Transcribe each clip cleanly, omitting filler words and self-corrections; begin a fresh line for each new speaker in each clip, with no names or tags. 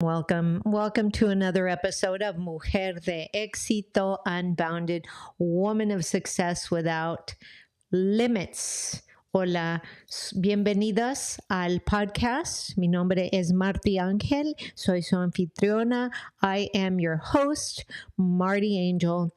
Welcome to another episode of Mujer de Éxito Unbounded, Woman of Success Without Limits. Hola, bienvenidas al podcast. Mi nombre es Marti Ángel, soy su anfitriona. I am your host, Marti Angel.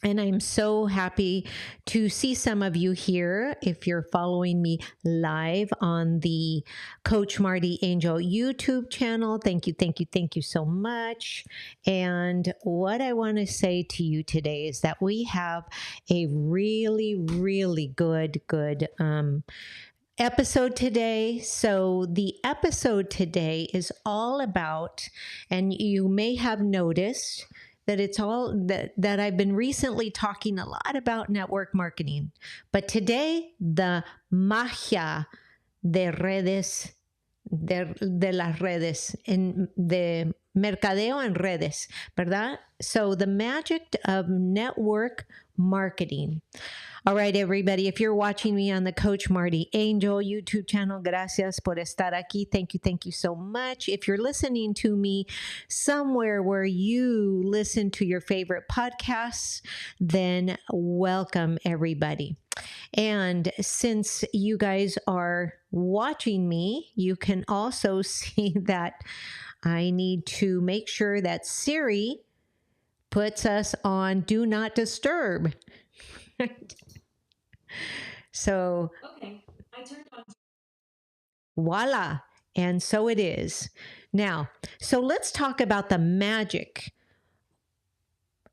And I'm so happy to see some of you here. If you're following me live on the Coach Marti Angel YouTube channel, thank you so much. And what I want to say to you today is that we have a really good episode today. So the episode today is all about, and you may have noticed that it's all that I've been recently talking a lot about network marketing. But today, the magia de redes, de las redes, de mercadeo en redes, ¿verdad? So the magic of network marketing. All right, everybody, if you're watching me on the Coach Marti Angel YouTube channel, gracias por estar aquí. Thank you so much. If you're listening to me somewhere where you listen to your favorite podcasts, then welcome, everybody. And since you guys are watching me, you can also see that I need to make sure that Siri puts us on Do Not Disturb. So, okay, I turned on. Voila. And so it is. Now, so let's talk about the magic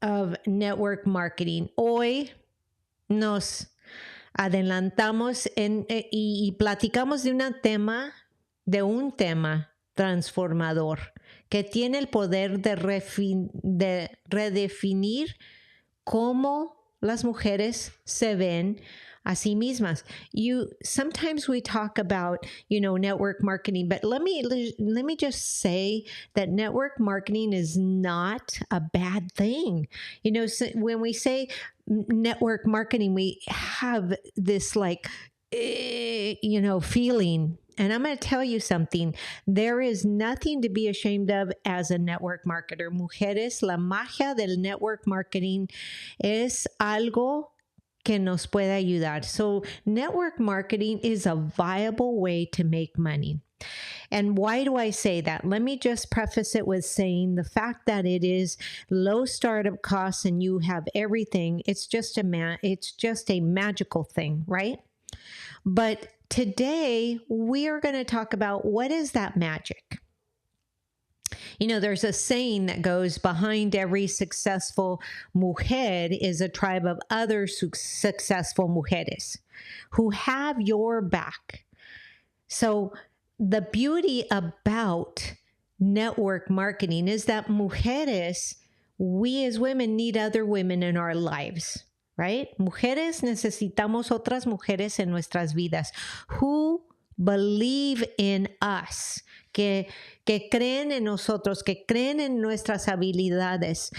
of network marketing. Hoy nos adelantamos y platicamos de un tema transformador que tiene el poder de redefinir cómo las mujeres se ven a sí mismas. Sometimes we talk about, network marketing, but let me just say that network marketing is not a bad thing. So when we say network marketing, we have this feeling. And I'm going to tell you something. There is nothing to be ashamed of as a network marketer. Mujeres, la magia del network marketing es algo que nos puede ayudar. So network marketing is a viable way to make money. And why do I say that? Let me just preface it with saying the fact that it is low startup costs and you have everything. It's just a magical thing, right? But today we are going to talk about what is that magic. There's a saying that goes, behind every successful mujer is a tribe of other successful mujeres who have your back. So the beauty about network marketing is that mujeres, we as women need other women in our lives, right? Mujeres necesitamos otras mujeres en nuestras vidas who believe in us, que creen en nosotros, que creen en nuestras habilidades.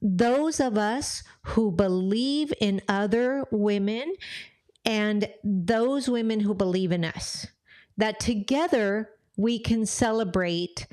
Those of us who believe in other women and those women who believe in us, that together we can celebrate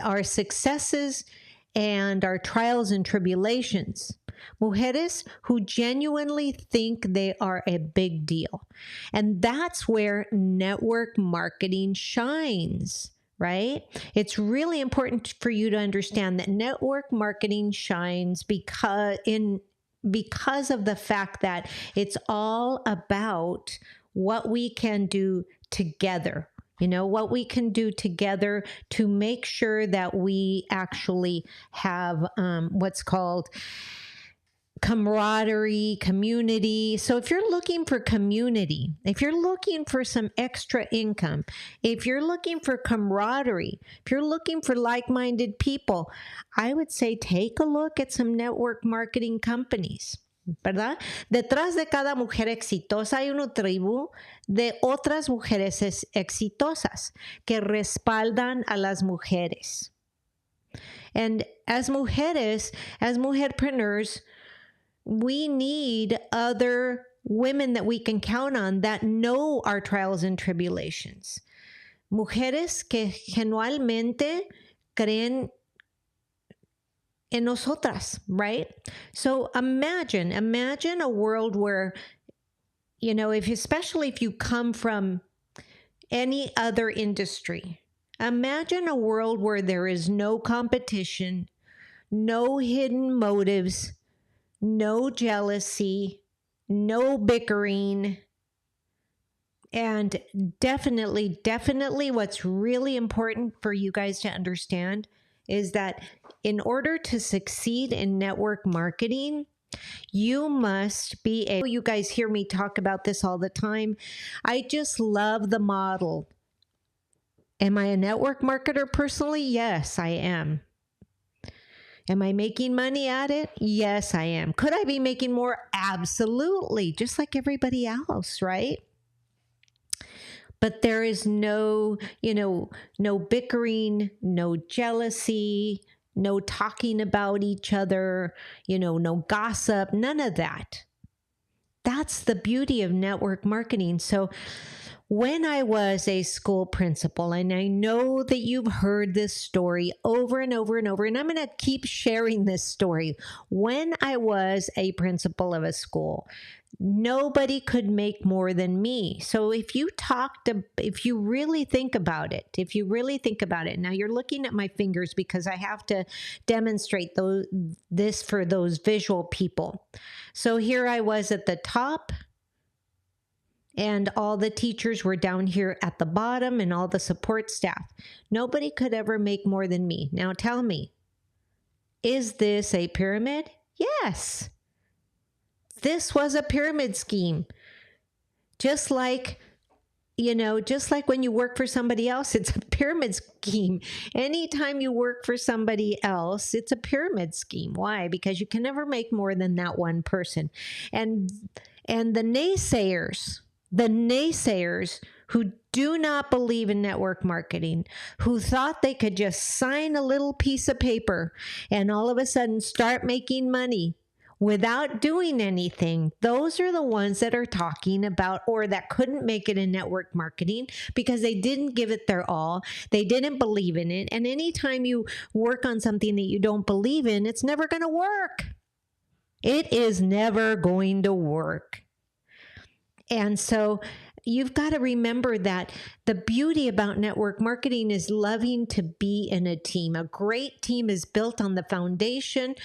our successes and our trials and tribulations. Mujeres who genuinely think they are a big deal. And that's where network marketing shines, right? It's really important for you to understand that network marketing shines because of the fact that it's all about what we can do together. What we can do together to make sure that we actually have what's called camaraderie, community. So if you're looking for community, if you're looking for some extra income, if you're looking for camaraderie, if you're looking for like-minded people, I would say take a look at some network marketing companies. ¿Verdad? Detrás de cada mujer exitosa hay una tribu de otras mujeres exitosas que respaldan a las mujeres. And as mujeres, as mujerpreneurs, we need other women that we can count on that know our trials and tribulations. Mujeres que genuinamente creen en nosotras, right? So imagine a world where, especially if you come from any other industry, imagine a world where there is no competition, no hidden motives, no jealousy, no bickering. And definitely what's really important for you guys to understand is that in order to succeed in network marketing, you must be able, you guys hear me talk about this all the time. I just love the model. Am I a network marketer personally? Yes, I am. Am I making money at it? Yes, I am. Could I be making more? Absolutely, just like everybody else, right? But there is no bickering, no jealousy, no talking about each other, no gossip, none of that. That's the beauty of network marketing. So when I was a school principal, and I know that you've heard this story over and over and over, and I'm going to keep sharing this story. When I was a principal of a school, nobody could make more than me. So if you really think about it, now you're looking at my fingers because I have to demonstrate this for those visual people. So here I was at the top, and all the teachers were down here at the bottom, and all the support staff. Nobody could ever make more than me. Now tell me, is this a pyramid? Yes. This was a pyramid scheme. Just like when you work for somebody else, it's a pyramid scheme. Anytime you work for somebody else, it's a pyramid scheme. Why? Because you can never make more than that one person. And the naysayers who do not believe in network marketing, who thought they could just sign a little piece of paper and all of a sudden start making money without doing anything, those are the ones that are talking about, or that couldn't make it in network marketing because they didn't give it their all. They didn't believe in it. And anytime you work on something that you don't believe in, it's never going to work. It is never going to work. And so you've got to remember that the beauty about network marketing is loving to be in a team. A great team is built on the foundation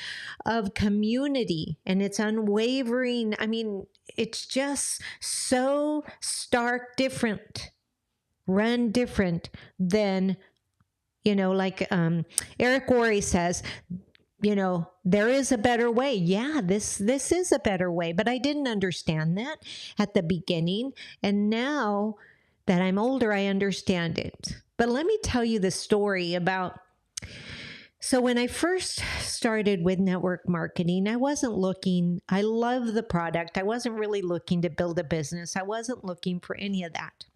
of community, and it's unwavering. I mean, it's just so stark different, run different than, like Eric Worre says, there is a better way. Yeah, this is a better way, but I didn't understand that at the beginning. And now that I'm older, I understand it. But let me tell you the story about, so when I first started with network marketing, I love the product. I wasn't really looking to build a business. I wasn't looking for any of that.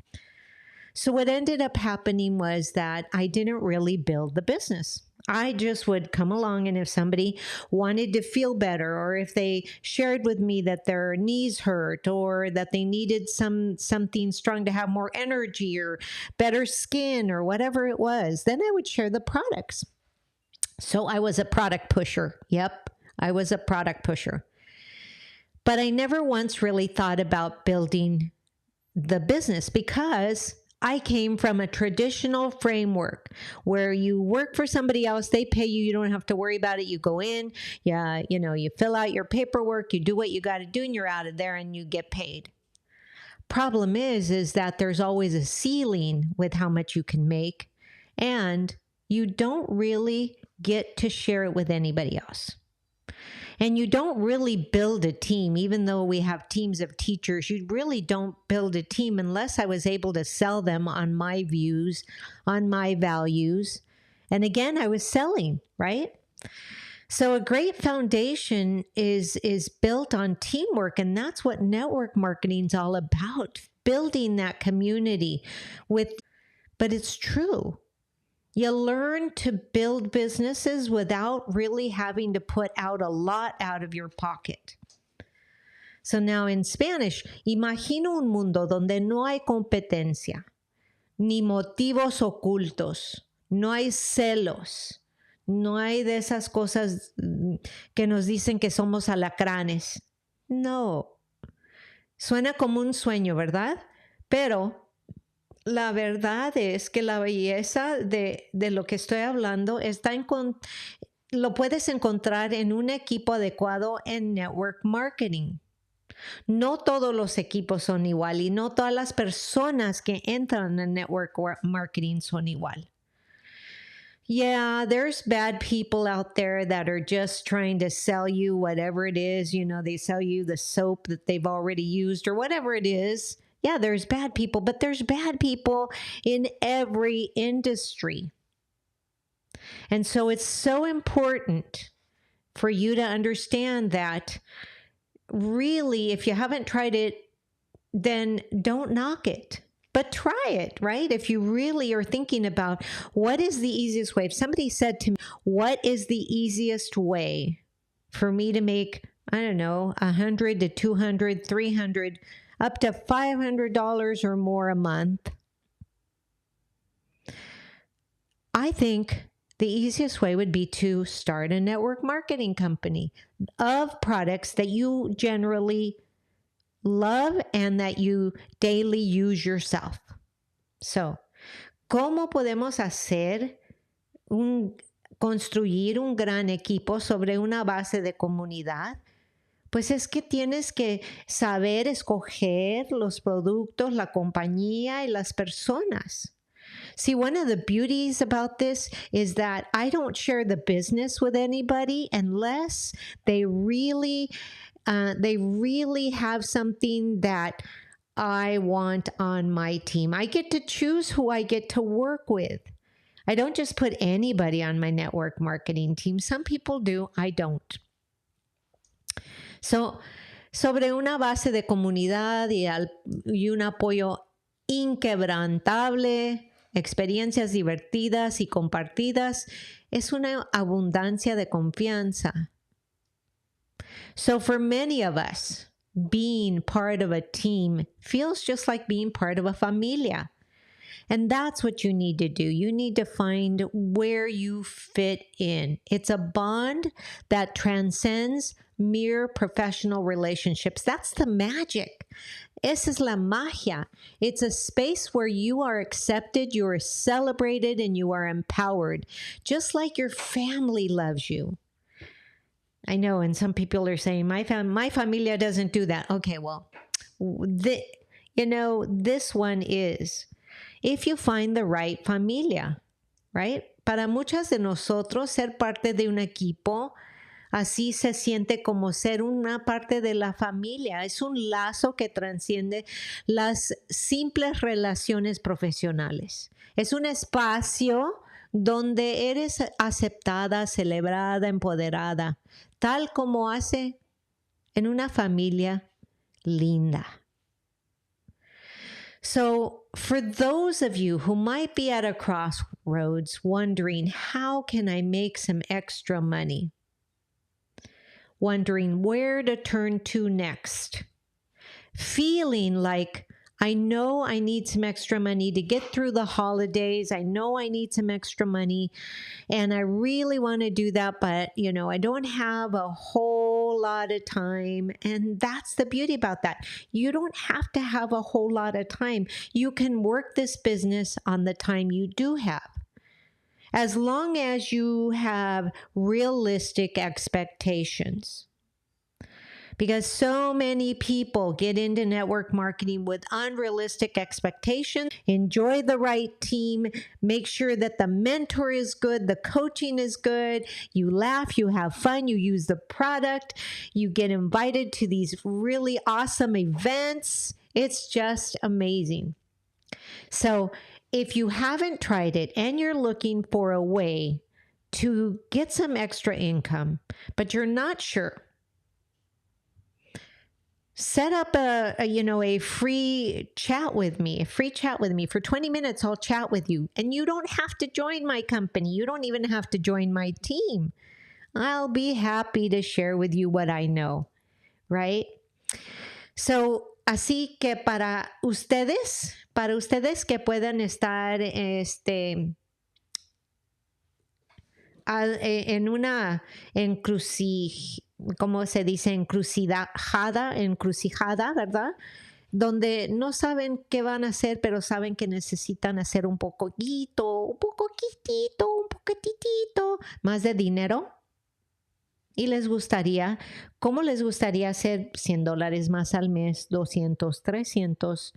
So what ended up happening was that I didn't really build the business. I just would come along, and if somebody wanted to feel better, or if they shared with me that their knees hurt, or that they needed something strong to have more energy or better skin or whatever it was, then I would share the products. So I was a product pusher. Yep, I was a product pusher. But I never once really thought about building the business because I came from a traditional framework where you work for somebody else, they pay you, you don't have to worry about it. You go in, you fill out your paperwork, you do what you got to do, and you're out of there and you get paid. Problem is that there's always a ceiling with how much you can make, and you don't really get to share it with anybody else. And you don't really build a team, even though we have teams of teachers. You really don't build a team unless I was able to sell them on my views, on my values. And again, I was selling, right? So a great foundation is built on teamwork, and that's what network marketing is all about, building that community but it's true. You learn to build businesses without really having to put out a lot out of your pocket. So now in Spanish, imagino un mundo donde no hay competencia, ni motivos ocultos, No hay celos. No hay de esas cosas que nos dicen que somos alacranes. No. Suena como un sueño, ¿verdad? Pero la verdad es que la belleza de lo que estoy hablando lo puedes encontrar en un equipo adecuado en network marketing. No todos los equipos son igual y no todas las personas que entran en network marketing son igual. Yeah, there's bad people out there that are just trying to sell you whatever it is. You know, they sell you the soap that they've already used or whatever it is. Yeah, there's bad people, but there's bad people in every industry. And so it's so important for you to understand that really, if you haven't tried it, then don't knock it. But try it, right? If you really are thinking about what is the easiest way. If somebody said to me, what is the easiest way for me to make, I don't know, 100 to 200, 300, up to $500 or more a month, I think the easiest way would be to start a network marketing company of products that you generally love and that you daily use yourself. So, ¿cómo podemos construir un gran equipo sobre una base de comunidad? Pues es que tienes que saber escoger los productos, la compañía y las personas. See, one of the beauties about this is that I don't share the business with anybody unless they really have something that I want on my team. I get to choose who I get to work with. I don't just put anybody on my network marketing team. Some people do, I don't. So, sobre una base de comunidad y un apoyo inquebrantable, experiencias divertidas y compartidas, es una abundancia de confianza. So for many of us, being part of a team feels just like being part of a familia. And that's what you need to do. You need to find where you fit in. It's a bond that transcends mere professional relationships. That's the magic. Esa es la magia. It's a space where you are accepted, you are celebrated, and you are empowered, just like your family loves you. I know, and some people are saying, my familia doesn't do that. Okay, well, this one is. If you find the right familia, right? Para muchas de nosotros, ser parte de un equipo, así se siente como ser una parte de la familia. Es un lazo que trasciende las simples relaciones profesionales. Es un espacio donde eres aceptada, celebrada, empoderada, tal como hace en una familia linda. So for those of you who might be at a crossroads wondering, how can I make some extra money? Wondering where to turn to next. Feeling like, I know I need some extra money to get through the holidays. I know I need some extra money and I really want to do that, but I don't have a whole lot of time. And that's the beauty about that. You don't have to have a whole lot of time. You can work this business on the time you do have. As long as you have realistic expectations. Because so many people get into network marketing with unrealistic expectations. Enjoy the right team. Make sure that the mentor is good. The coaching is good. You laugh, you have fun, you use the product. You get invited to these really awesome events. It's just amazing. So if you haven't tried it and you're looking for a way to get some extra income, but you're not sure, set up a free chat with me, for 20 minutes. I'll chat with you and you don't have to join my company. You don't even have to join my team. I'll be happy to share with you what I know, right? So, así que para ustedes que puedan estar en una ¿cómo se dice? Encrucijada, ¿verdad? Donde no saben qué van a hacer, pero saben que necesitan hacer un poquitito más de dinero. Y ¿cómo les gustaría hacer $100 más al mes, 200, 300?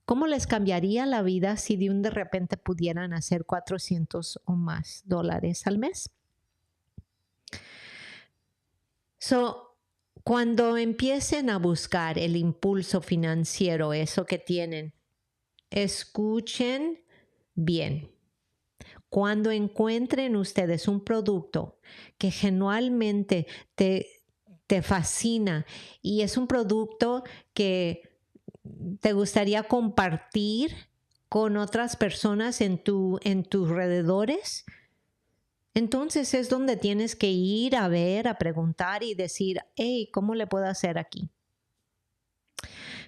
¿Cómo les cambiaría la vida si de repente pudieran hacer 400 o más dólares al mes? Cuando empiecen a buscar el impulso financiero, eso que tienen, escuchen bien. Cuando encuentren ustedes un producto que genuinamente te fascina y es un producto que te gustaría compartir con otras personas en tus alrededores, entonces es donde tienes que ir a ver, a preguntar y decir, hey, ¿cómo le puedo hacer aquí?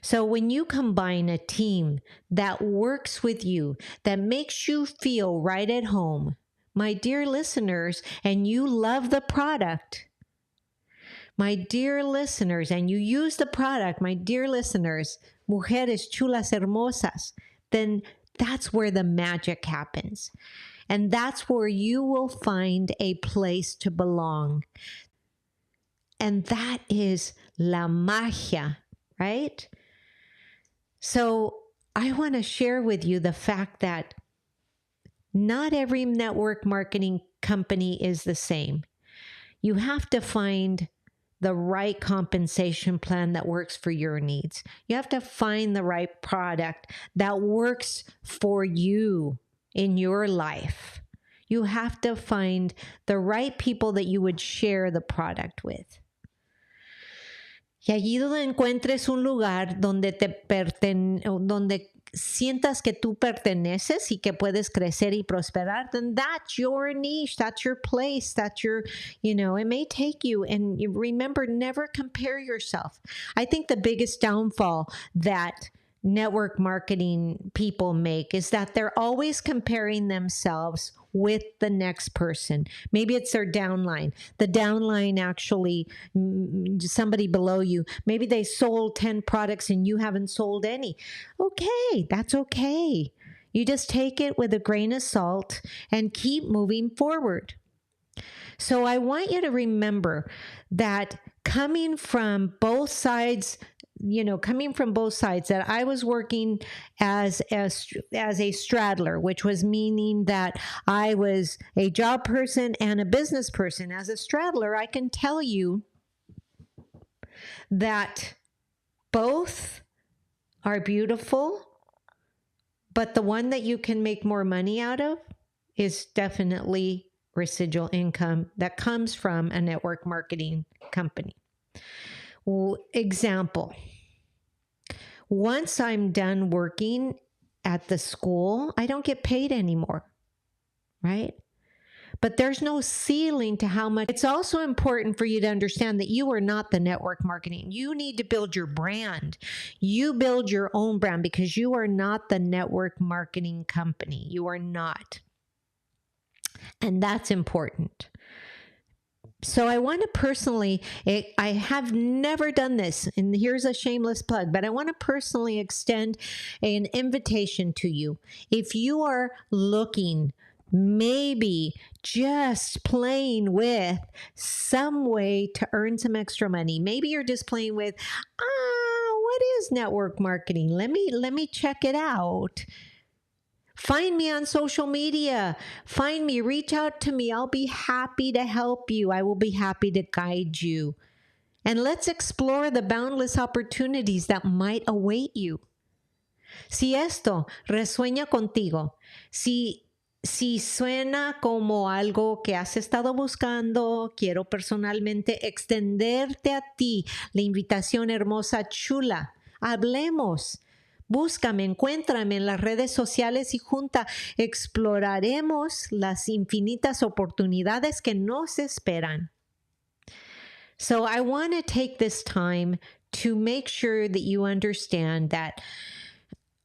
So when you combine a team that works with you, that makes you feel right at home, my dear listeners, and you love the product, my dear listeners, and you use the product, my dear listeners, mujeres chulas hermosas, then that's where the magic happens. And that's where you will find a place to belong. And that is la magia, right? So I want to share with you the fact that not every network marketing company is the same. You have to find the right compensation plan that works for your needs. You have to find the right product that works for you in your life. You have to find the right people that you would share the product with. Y allí donde encuentres un lugar donde donde sientas que tú perteneces y que puedes crecer y prosperar, then that's your niche, that's your place, that's your, it may take you. And you remember, never compare yourself. I think the biggest downfall that network marketing people make is that they're always comparing themselves with the next person. Maybe it's their downline. The downline actually, somebody below you, maybe they sold 10 products and you haven't sold any. Okay, that's okay. You just take it with a grain of salt and keep moving forward. So I want you to remember that coming from both sides, that I was working as a straddler, which was meaning that I was a job person and a business person. As a straddler, I can tell you that both are beautiful, but the one that you can make more money out of is definitely residual income that comes from a network marketing company. Example. Once I'm done working at the school, I don't get paid anymore, right? But there's no ceiling to how much. It's also important for you to understand that you are not the network marketing. You need to build your brand. You build your own brand because you are not the network marketing company. You are not. And that's important. So I want to personally, I have never done this, and here's a shameless plug, but I want to personally extend an invitation to you. If you are looking, maybe just playing with some way to earn some extra money, maybe you're just playing with, what is network marketing? Let me check it out. Find me on social media. Find me, reach out to me. I'll be happy to help you. I will be happy to guide you. And let's explore the boundless opportunities that might await you. Si esto resuena contigo, si suena como algo que has estado buscando, quiero personalmente extenderte a ti la invitación hermosa, chula. Hablemos. Búscame, encuéntrame en las redes sociales y juntas exploraremos las infinitas oportunidades que nos esperan. So I want to take this time to make sure that you understand that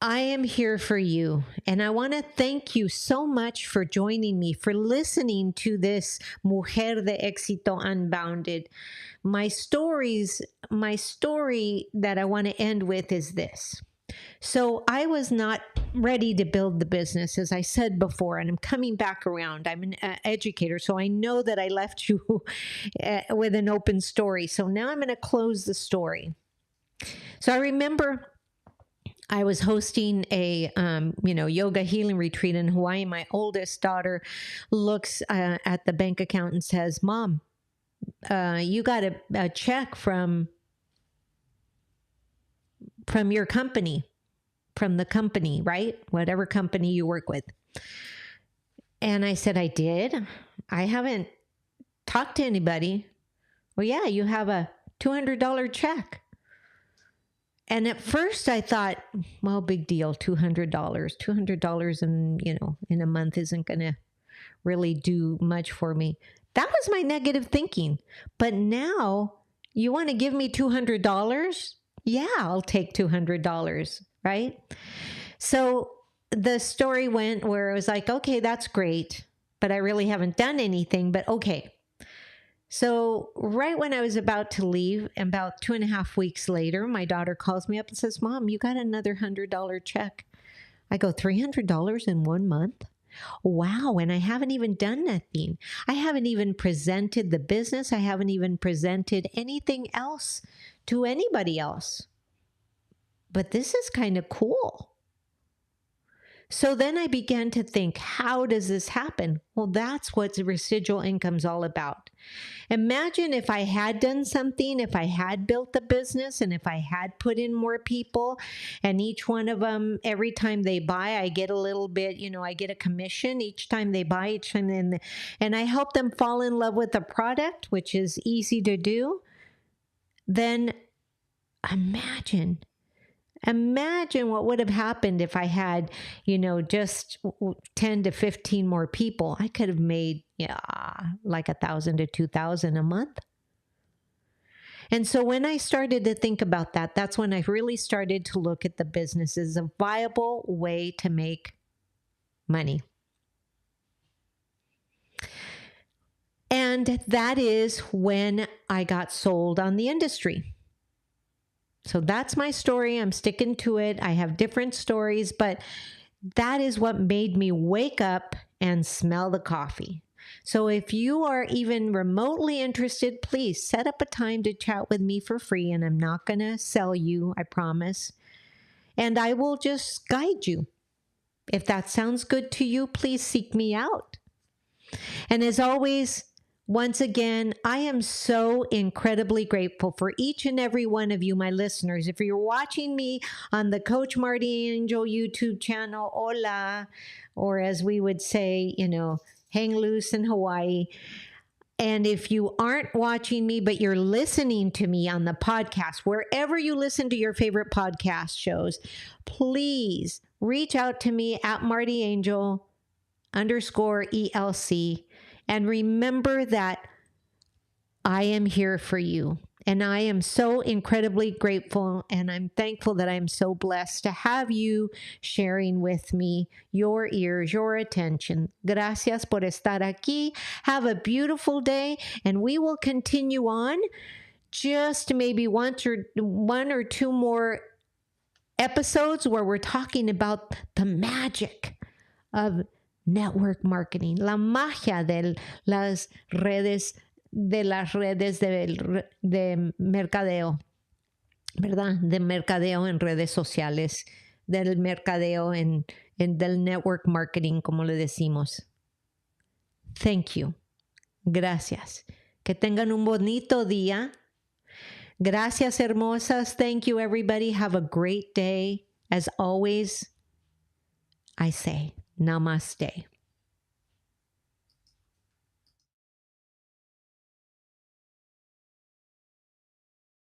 I am here for you. And I want to thank you so much for joining me, for listening to this Mujer de Éxito Unbounded. My story that I want to end with is this. So I was not ready to build the business, as I said before, and I'm coming back around. I'm an educator, so I know that I left you with an open story. So now I'm going to close the story. So I remember I was hosting a yoga healing retreat in Hawaii. My oldest daughter looks at the bank account and says, "Mom, you got a check from your company, from the company, right? Whatever company you work with." And I said, "I did. I haven't talked to anybody." "Well, yeah, you have a $200 check." And at first I thought, well, big deal, $200. $200 in a month isn't going to really do much for me. That was my negative thinking. But now, you want to give me $200? Yeah, I'll take $200, right? So the story went where it was like, okay, that's great, but I really haven't done anything, but okay. So right when I was about to leave, about 2.5 weeks later, my daughter calls me up and says, "Mom, you got another $100 check." I go, $300 in 1 month? Wow. And I haven't even done nothing. I haven't even presented the business. I haven't even presented anything else to anybody else. But this is kind of cool. So then I began to think, how does this happen? Well, that's what residual income's all about. Imagine if I had done something, if I had built the business, and if I had put in more people, and each one of them, every time they buy, I get a little bit, I get a commission each time they buy, each time, and I help them fall in love with the product, which is easy to do. Then imagine what would have happened if I had, just 10 to 15 more people. I could have made, like 1,000 to 2,000 a month. And so when I started to think about that, that's when I really started to look at the business as a viable way to make money. And that is when I got sold on the industry. So that's my story. I'm sticking to it. I have different stories, but that is what made me wake up and smell the coffee. So if you are even remotely interested, please set up a time to chat with me for free. And I'm not going to sell you, I promise. And I will just guide you. If that sounds good to you, please seek me out. And as always, once again, I am so incredibly grateful for each and every one of you, my listeners. If you're watching me on the Coach Marti Angel YouTube channel, hola, or as we would say, hang loose in Hawaii. And if you aren't watching me, but you're listening to me on the podcast, wherever you listen to your favorite podcast shows, please reach out to me at MartiAngel_ELC. And remember that I am here for you. And I am so incredibly grateful, and I'm thankful that I'm so blessed to have you sharing with me your ears, your attention. Gracias por estar aquí. Have a beautiful day, and we will continue on just maybe one or two more episodes where we're talking about the magic of network marketing, la magia de las redes de mercadeo, ¿verdad? De mercadeo en redes sociales, del mercadeo del network marketing, como le decimos. Thank you. Gracias. Que tengan un bonito día. Gracias, hermosas. Thank you, everybody. Have a great day. As always, I say, namaste.